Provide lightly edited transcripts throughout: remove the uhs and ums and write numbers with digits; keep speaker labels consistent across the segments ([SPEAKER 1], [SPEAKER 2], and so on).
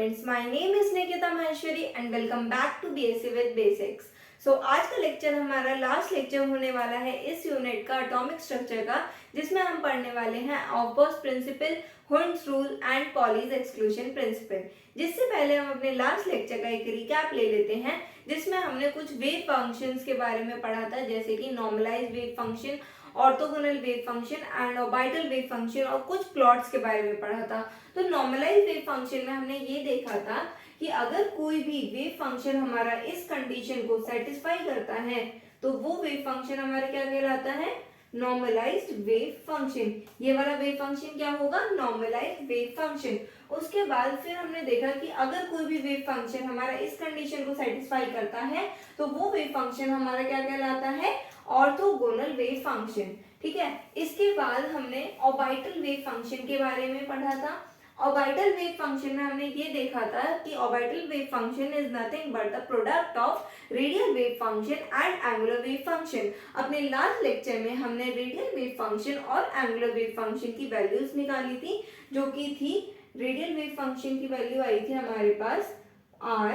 [SPEAKER 1] Students, my name is Nikita Maheshwari and welcome back to BSc with basics. So आज का lecture हमारा last lecture होने वाला है इस यूनिट का एटॉमिक स्ट्रक्चर का, जिसमें हम पढ़ने वाले हैं ऑफबर्स्ट principle, Hund's rule and Pauli's exclusion principle. जिससे पहले हम अपने लास्ट लेक्चर का एक रिकैप ले लेते हैं, जिसमें हमने कुछ वेव फंक्शंस के बारे में पढ़ा था, जैसे कि normalized wave function, orthogonal wave function and orbital wave function, और कुछ प्लॉट्स के बारे में पढ़ा था। तो नॉर्मलाइज्ड वेव फंक्शन में हमने ये देखा था कि अगर कोई भी वेव फंक्शन हमारा इस कंडीशन को सेटिस्फाई करता है तो वो वेव फंक्शन हमारा क्या कहलाता है, नॉर्मलाइज्ड वेव फंक्शन। ये वाला वेव फंक्शन क्या होगा, नॉर्मलाइज्ड वेव फंक्शन। उसके बाद फिर हमने देखा कि अगर कोई भी वेव फंक्शन हमारा इस कंडीशन को सेटिस्फाई करता है तो वो वेव फंक्शन हमारा क्या कहलाता है, ऑर्थोगोनल वेव फंक्शन। ठीक है, इसके बाद हमने ऑर्बिटल वेव फंक्शन के बारे में पढ़ा था। ऑर्बिटल वेव फंक्शन में हमने ये देखा था कि orbital wave function is nothing but the product of radial wave function and angular wave function. अपने लास्ट लेक्चर में हमने रेडियल वेव फंक्शन और एंगुलर वेव फंक्शन की वैल्यूज निकाली थी, जो कि थी रेडियल वेव फंक्शन की वैल्यू आई थी हमारे पास आर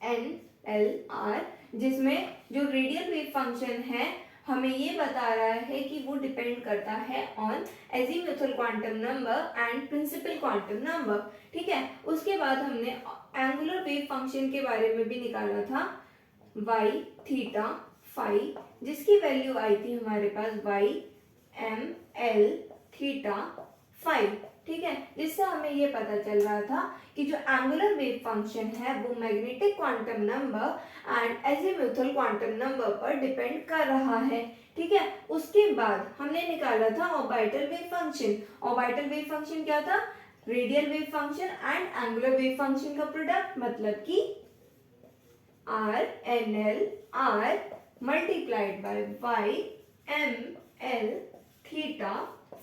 [SPEAKER 1] एन एल आर, जिसमें जो रेडियल वेव फंक्शन है हमें ये बता रहा है कि वो डिपेंड करता है on azimuthal quantum number and principal quantum number. ठीक है, उसके बाद हमने एंगुलर वेव फंक्शन के बारे में भी निकाला था, y थीटा फाई, जिसकी वैल्यू आई थी हमारे पास y m l theta phi. ठीक है, जिससे हमें ये पता चल रहा था कि जो एंगुलर वेव फंक्शन है वो magnetic quantum number and azimuthal quantum number पर डिपेंड कर रहा है। ठीक है, उसके बाद हमने निकाला था orbital wave function. Orbital wave function क्या था, radial wave function and angular wave function का प्रोडक्ट, मतलब कि R N L R multiplied by Y M L theta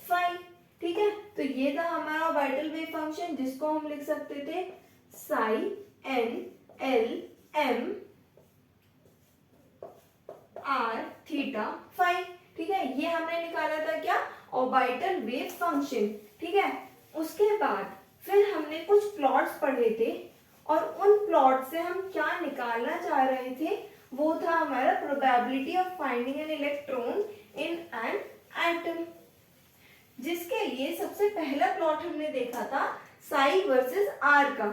[SPEAKER 1] phi. ठीक है, तो ये था हमारा ऑर्बिटल वेव फंक्शन, जिसको हम लिख सकते थे psi N L M R theta phi. ठीक है, ये हमने निकाला था क्या, ऑर्बिटल वेव फंक्शन। ठीक है, उसके बाद फिर हमने कुछ प्लॉट्स पढ़े थे और उन प्लॉट से हम क्या निकालना चाह रहे थे, वो था हमारा probability of finding an electron in an atom. जिसके लिए सबसे पहला प्लॉट हमने देखा था साई वर्सेस आर का।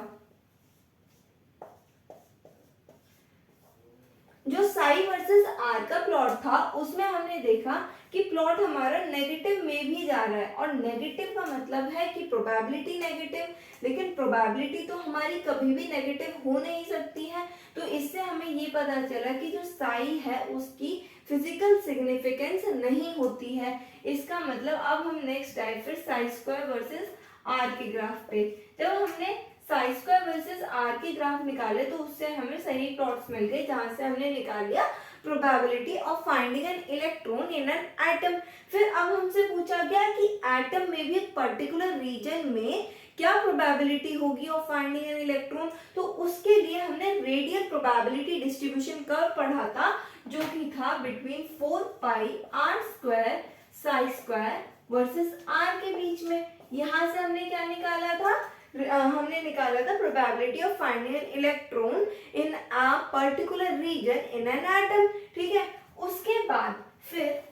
[SPEAKER 1] जो साई वर्सेस आर का प्लॉट था उसमें हमने देखा कि प्लॉट हमारा नेगेटिव में भी जा रहा है, और नेगेटिव का मतलब है कि प्रोबेबिलिटी नेगेटिव, लेकिन प्रोबेबिलिटी तो हमारी कभी भी नेगेटिव हो नहीं सकती है। तो इससे हमें ये पता चला कि जो साई है उसकी फिजिकल सिग्निफिकेंस नहीं होती है। इसका मतलब अब हम नेक्स्ट आए फिर साई स्क्वायर वर्सेस आर के ग्राफ पे। जब हमने साई स्क्वायर वर्सेस आर के ग्राफ निकाले तो उससे हमें सही प्लॉट्स मिल गए, जहां से हमने निकाल लिया probability of finding an electron in an atom. फिर अब हमसे पूछा गया कि एटम में भी एक पर्टिकुलर रीजन में क्या प्रोबेबिलिटी होगी ऑफ फाइंडिंग एन इलेक्ट्रॉन। तो उसके लिए हमने रेडियल प्रोबेबिलिटी डिस्ट्रीब्यूशन कर्व पढ़ा था, जो कि था between 4 pi R square psi square versus R के बीच में। यहां से हमने क्या निकाला था, हमने निकाला था probability of finding an electron in a particular region in an atom. ठीक है, उसके बाद फिर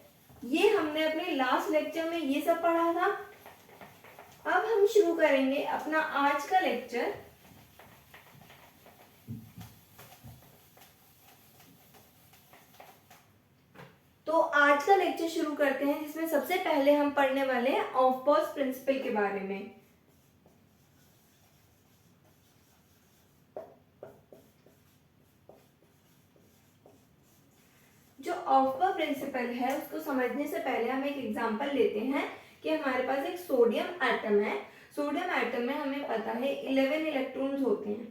[SPEAKER 1] ये हमने अपने लास्ट लेक्चर में ये सब पढ़ा था। अब हम शुरू करेंगे अपना आज का लेक्चर। तो आज का लेक्चर शुरू करते हैं, जिसमें सबसे पहले हम पढ़ने वाले हैं ऑफबर्स्ट प्रिंसिपल के बारे में। जो ऑफबर्स्ट प्रिंसिपल है उसको समझने से पहले हम एक एग्जांपल लेते हैं कि हमारे पास एक सोडियम एटम है। सोडियम एटम में हमें पता है 11 इलेक्ट्रॉन्स होते हैं,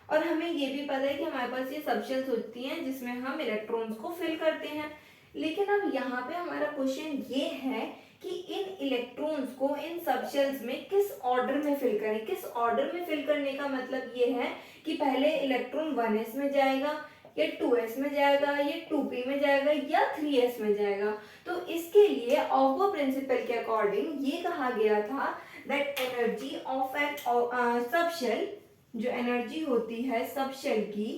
[SPEAKER 1] और हमें ये भी पता है कि हमारे पास ये सबशेल्स होती हैं जिसमें हम इलेक्ट्रॉन्स को फिल करते हैं। लेकिन अब यहाँ पे हमारा क्वेश्चन ये है कि इन इलेक्ट्रॉन्स को इन सबशेल्स में किस ऑर्डर में फिल करें। किस ऑर्डर में फिल करने का मतलब ये है कि पहले इलेक्ट्रॉन 1s में जाएगा, या 2s में जाएगा, या 2p में जाएगा, या 3s में जाएगा। तो इसके लिए ऑफबर्स्ट प्रिंसिपल के अकॉर्डिंग ये कहा गया था that energy of an sub shell, जो एनर्जी होती है सब शेल की,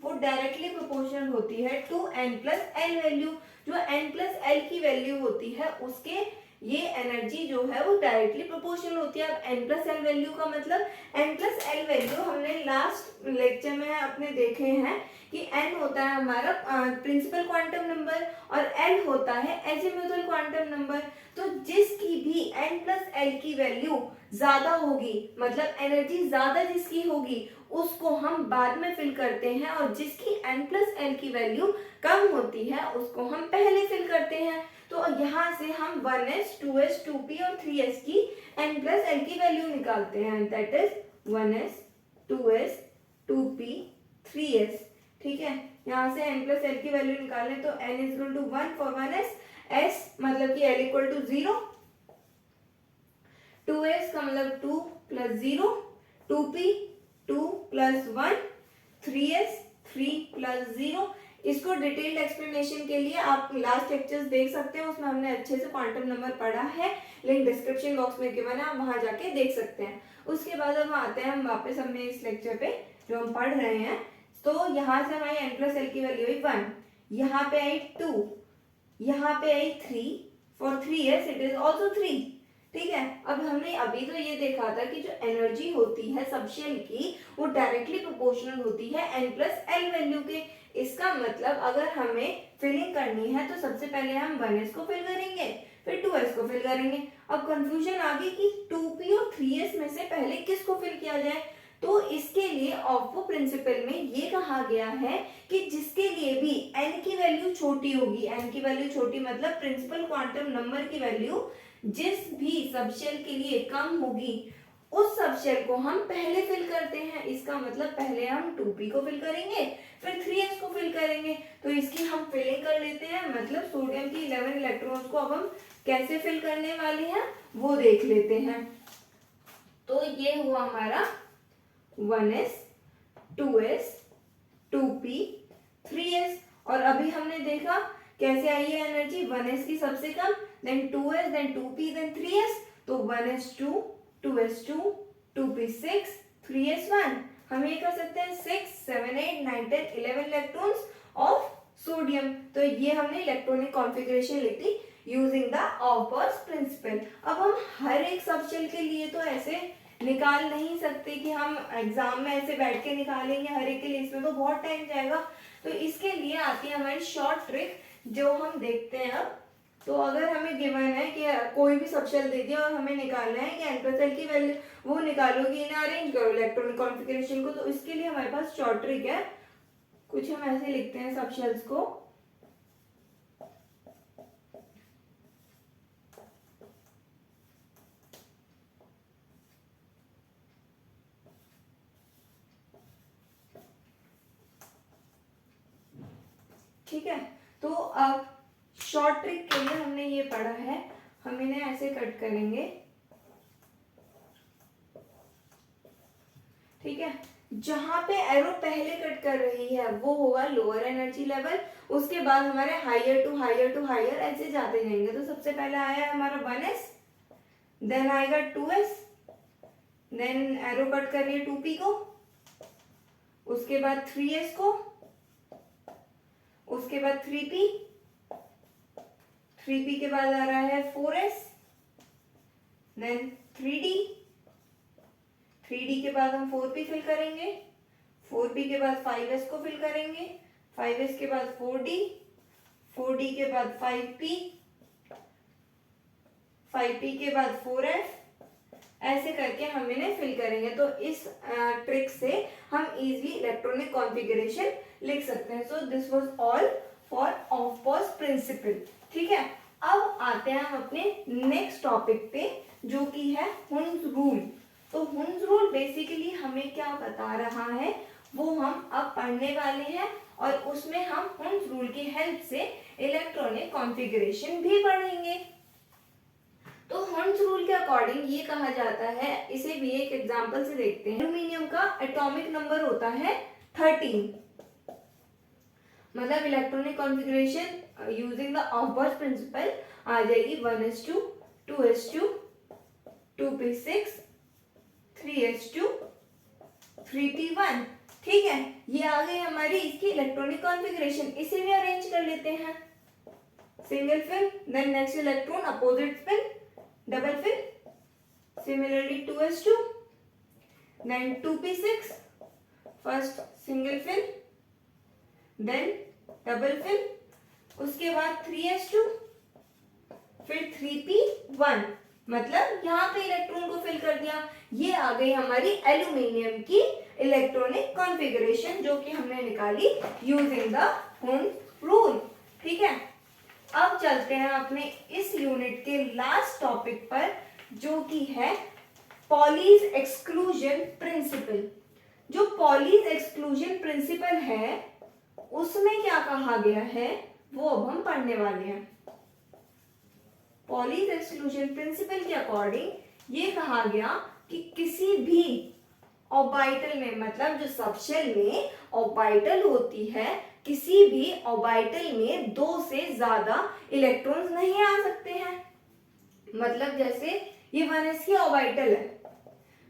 [SPEAKER 1] वो डायरेक्टली प्रोपोर्शनल होती है to N plus L value. जो एन प्लस एल की वैल्यू होती है उसके ये एनर्जी जो है वो डायरेक्टली प्रोपोर्शनल होती है। अब एन प्लस एल वैल्यू का मतलब, एन प्लस एल वैल्यू हमने लास्ट लेक्चर में अपने देखे हैं कि एन होता है हमारा प्रिंसिपल क्वांटम नंबर और एल होता है एजीमुथल क्वांटम नंबर। तो जिसकी भी एन प्लस एल की वैल्यू ज्यादा होगी, मतलब एनर्जी ज्यादा जिसकी होगी, उसको हम बाद में फिल करते हैं, और जिसकी n प्लस एल की वैल्यू कम होती है उसको हम पहले फिल करते हैं। तो यहाँ से हम 1s, 2s, 2p और 3s की n प्लस एल की वैल्यू निकालते हैं, that is 1s, 2s, 2p, 3s। ठीक है, यहाँ से n प्लस एल की वैल्यू निकालें तो n is equal to 1 for 1s, s मतलब कि l इक्वल टू 0, 2s का मतलब 2 plus 0, 2p 2 plus 1, 3s 3 plus 0। इसको डिटेल्ड एक्सप्लेनेशन के लिए आप लास्ट लेक्चर्स देख सकते हैं, उसमें हमने अच्छे से क्वांटम नंबर पढ़ा है, लिंक डिस्क्रिप्शन बॉक्स में गिवन है, आप वहां जाके देख सकते हैं। उसके बाद हम आते हैं हम वापस हमने इस लेक्चर पे जो हम पढ़ रहे हैं। तो यहाँ से हमारी n प्लस एल की वैल्यू आई 1, यहाँ पे आई 2, यहाँ पे आई 3, for 3s it is also 3। ठीक है, अब हमने अभी तो ये देखा था कि जो एनर्जी होती है सब शेल की वो डायरेक्टली प्रोपोर्शनल होती है n प्लस एल वैल्यू के। इसका मतलब अगर हमें फिलिंग करनी है तो सबसे पहले हम 1s को फिल करेंगे, फिर 2s को फिल करेंगे। अब कंफ्यूजन आ गई कि 2p और 3s में से पहले किसको फिल किया जाए, तो इसके लिए ऑप्पो प्रिंसिपल में ये कहा गया है कि जिसके लिए भी n की वैल्यू छोटी होगी, n की वैल्यू छोटी मतलब प्रिंसिपल क्वांटम नंबर की वैल्यू जिस भी सबशेल के लिए कम होगी उस सबशेल को हम पहले फिल करते हैं। इसका मतलब पहले हम 2p को फिल करेंगे, फिर 3s को फिल करेंगे। तो इसकी हम फिलिंग कर लेते हैं, मतलब सोडियम की 11 इलेक्ट्रॉन्स को अब हम कैसे फिल करने वाले हैं वो देख लेते हैं। तो ये हुआ हमारा 1s, 2s, 2p, 3s। और अभी हमने देखा कैसे आई है एनर्जी, 1s की सबसे कम, then 2s, then 2p, then 3s। तो 1s 2, 2s 2, 2p 6, 3s 1। हम ये कर सकते हैं 6, 7, 8, 9, 10, 11 इलेक्ट्रॉन्स ऑफ सोडियम। तो ये हमने इलेक्ट्रॉनिक कॉन्फ़िगरेशन लिखी यूजिंग द ऑफबर्स प्रिंसिपल। अब हम हर एक सबशेल के लिए तो ऐसे निकाल नहीं सकते कि हम एग्जाम में ऐसे बैठ के निकालेंगे हर एक के लिए, इसमें तो बहुत टाइम जाएगा। तो इसके लिए आती है हमारी शॉर्ट ट्रिक जो हम देखते हैं अब। तो अगर हमें गिवन है कि कोई भी सबशेल दे दिया और हमें निकालना है कि n प्लस एल की वैल्यू, वो निकालोगी इन्हें अरेंज करो इलेक्ट्रॉनिक कॉन्फ़िगरेशन को। तो इसके लिए हमारे पास शॉर्ट ट्रिक है, कुछ हम ऐसे लिखते हैं सबशेल्स को। ठीक है, तो अब शॉर्ट ट्रिक के लिए हमने ये पढ़ा है, हम इन्हें ऐसे कट करेंगे। ठीक है, जहां पे एरो पहले कट कर रही है वो होगा लोअर एनर्जी लेवल, उसके बाद हमारे higher to higher to higher ऐसे जाते जाएंगे। तो सबसे पहले आया हमारा 1s, देन आएगा 2s, देन एरो कट कर रही है 2p को, उसके बाद 3s को, उसके बाद 3p, 3p के बाद आ रहा है 4s, देन 3d, 3d के बाद हम 4p फिल करेंगे, 4p के बाद 5s को फिल करेंगे, 5s के बाद 4d, 4d के बाद 5p, 5p के बाद 4f, ऐसे करके हम इन्हें फिल करेंगे। तो इस ट्रिक से हम इजीली इलेक्ट्रॉनिक कॉन्फ़िगरेशन लिख सकते हैं। So this was all for ऑफबर्स प्रिंसिपल। ठीक है, अब आते हैं हम अपने नेक्स्ट टॉपिक पे जो कि है हुन्स रूल। तो हुन्स रूल बेसिकली हमें क्या बता रहा है वो हम अब पढ़ने वाले हैं, और उसमें हम हुन्स रूल की हेल्प से इलेक्ट्रॉनिक कॉन्फ़िगरेशन भी पढ़ेंगे। तो हुन्स रूल के अकॉर्डिंग ये कहा जाता है, इसे भी एक एग्जांपल से देखते हैं। एल्यूमिनियम का एटॉमिक नंबर होता है 13, मतलब इलेक्ट्रॉनिक कॉन्फ़िगरेशन यूजिंग द ऑफबर्स प्रिंसिपल आ जाएगी 1s2 2s2, 2p6, 3s2, 3p1। ठीक है, ये आ गई हमारी इसकी इलेक्ट्रॉनिक कॉन्फ़िगरेशन। इसे भी अरेंज कर लेते हैं। Single fill, then next electron opposite spin, double fill, similarly 2s2, then 2p6, first single fill, then double fill, उसके बाद 3s2, फिर 3p1, मतलब यहाँ पे इलेक्ट्रॉन को फिल कर दिया। ये आ गई हमारी एल्यूमिनियम की इलेक्ट्रॉनिक कॉन्फ़िगरेशन, जो कि हमने निकाली यूजिंग द हुंस रूल। ठीक है, अब चलते हैं अपने इस यूनिट के लास्ट टॉपिक पर, जो कि है पॉलीज एक्सक्लूजन प्रिंसिपल। जो पॉलीज एक्सक्लूजन प्रिंसिपल है उसमें क्या कहा गया है वो अब हम पढ़ने वाले हैं। पॉलीज एक्सक्लूजन प्रिंसिपल के अकॉर्डिंग ये कहा गया कि किसी भी ऑर्बिटल में, मतलब जो सबशेल में ऑर्बिटल होती है, किसी भी ऑर्बिटल में दो से ज्यादा इलेक्ट्रॉन्स नहीं आ सकते हैं। मतलब जैसे ये 1s की ऑर्बिटल है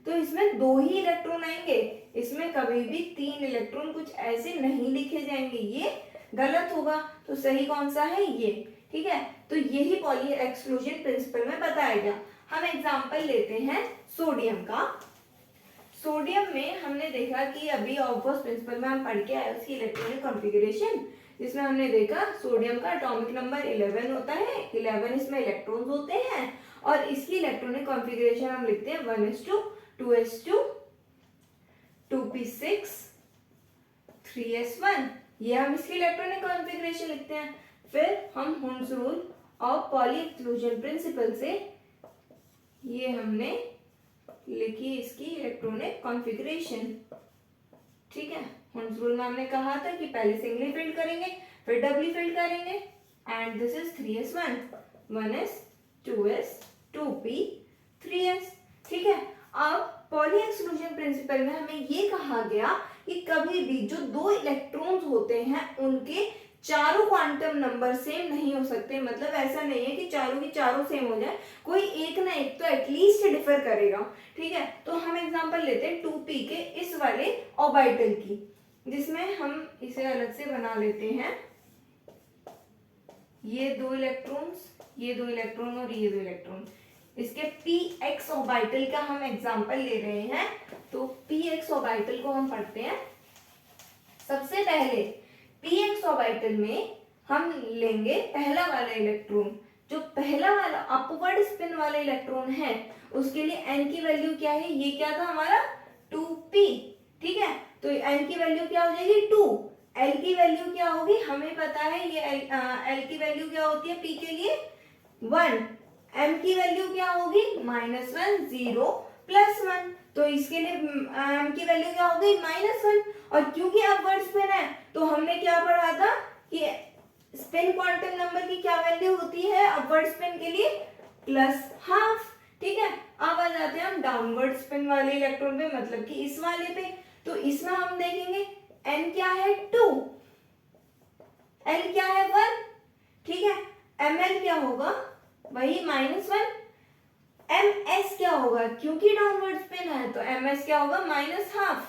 [SPEAKER 1] तो इसमें दो ही इलेक्ट्रॉन आएंगे, इसमें कभी भी 3 इलेक्ट्रॉन कुछ ऐसे नहीं लिखे जाएंगे, ये गलत होगा। तो सही कौन सा है, ये। ठीक है, तो यही पॉली एक्सक्लूजन प्रिंसिपल में बताया गया। हम एग्जांपल लेते हैं सोडियम का। सोडियम में हमने देखा कि अभी ऑफकोर्स प्रिंसिपल में हम पढ़ के आए उसकी इलेक्ट्रॉनिक कॉन्फ़िगरेशन, जिसमें हमने देखा सोडियम का एटॉमिक नंबर 11 होता है, 11 इसमें इलेक्ट्रॉन्स होते हैं, और इसकी इलेक्ट्रॉनिक कॉन्फ़िगरेशन हम लिखते हैं 1s2, 2s2, 2p6, 3s1। ये हम इसकी इलेक्ट्रॉनिक कॉन्फ़िगरेशन लिखते हैं। फिर हम हुंस rule of poly exclusion principle से ये हमने लिखी इसकी इलेक्ट्रॉनिक कॉन्फ़िगरेशन। ठीक है, हुंस रूल में हमने कहा था कि पहले सिंगली फिल्ड करेंगे, फिर डबली फिल्ड करेंगे, and this is 3s1, 1s, 2s, 2p, 3s। ठीक है, अब पॉली एक्सक्लूजन प्रिंसिपल में हमें ये कहा गया कि कभी भी जो दो इलेक्ट्रॉन्स होते हैं उनके चारों क्वांटम नंबर सेम नहीं हो सकते। मतलब ऐसा नहीं है कि चारों की चारों सेम हो जाए, कोई एक ना एक तो एटलीस्ट डिफर करेगा। ठीक है, तो हम एग्जांपल लेते हैं 2p के इस वाले ऑर्बिटल की, जिसमें हम इसे अलग से बना लेते हैं। ये दो इलेक्ट्रॉन्स, ये दो इलेक्ट्रॉन और ये दो इलेक्ट्रॉन, इसके px ऑर्बिटल का हम एग्जांपल ले रहे हैं। तो px ऑर्बिटल को हम पढ़ते हैं। सबसे पहले px ऑर्बिटल में हम लेंगे पहला वाला इलेक्ट्रॉन। जो पहला वाला अपवर्ड स्पिन वाला इलेक्ट्रॉन है उसके लिए n की वैल्यू क्या है, ये क्या था हमारा 2p। ठीक है, तो n की वैल्यू क्या हो जाएगी 2, l की वैल्यू क्या होगी हमें पता है, ये l की वैल्यू क्या होती है p के लिए 1, m की वैल्यू क्या होगी -1, 0, +1, तो इसके लिए m की वैल्यू क्या होगी -1। और क्योंकि अपवर्ड स्पिन है तो हमने क्या पढ़ा था कि स्पिन क्वांटम नंबर की क्या वैल्यू होती है अपवर्ड स्पिन के लिए +12। ठीक है, अब आ जाते हैं हम डाउनवर्ड स्पिन वाले इलेक्ट्रॉन पे, मतलब कि इस वाले पे। तो इसमें हम देखेंगे n क्या है 2, l क्या है 1। ठीक है, ml क्या होगा वही -1, ms क्या होगा, क्योंकि डाउनवर्ड स्पिन है तो ms क्या होगा -12।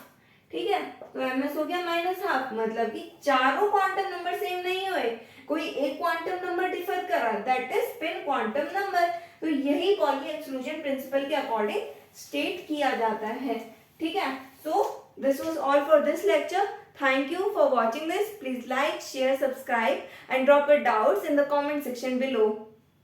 [SPEAKER 1] ठीक है, तो ms हो गया -12, मतलब कि चारों क्वांटम नंबर सेम नहीं हुए, कोई एक क्वांटम नंबर डिफर कर रहा, that is spin quantum number. तो यही पॉली एक्सक्लूजन प्रिंसिपल के अकॉर्डिंग स्टेट किया जाता है। ठीक है, सो this was all for this lecture. Thank you for watching this. Please like, share, subscribe and drop your doubts in the comment section below.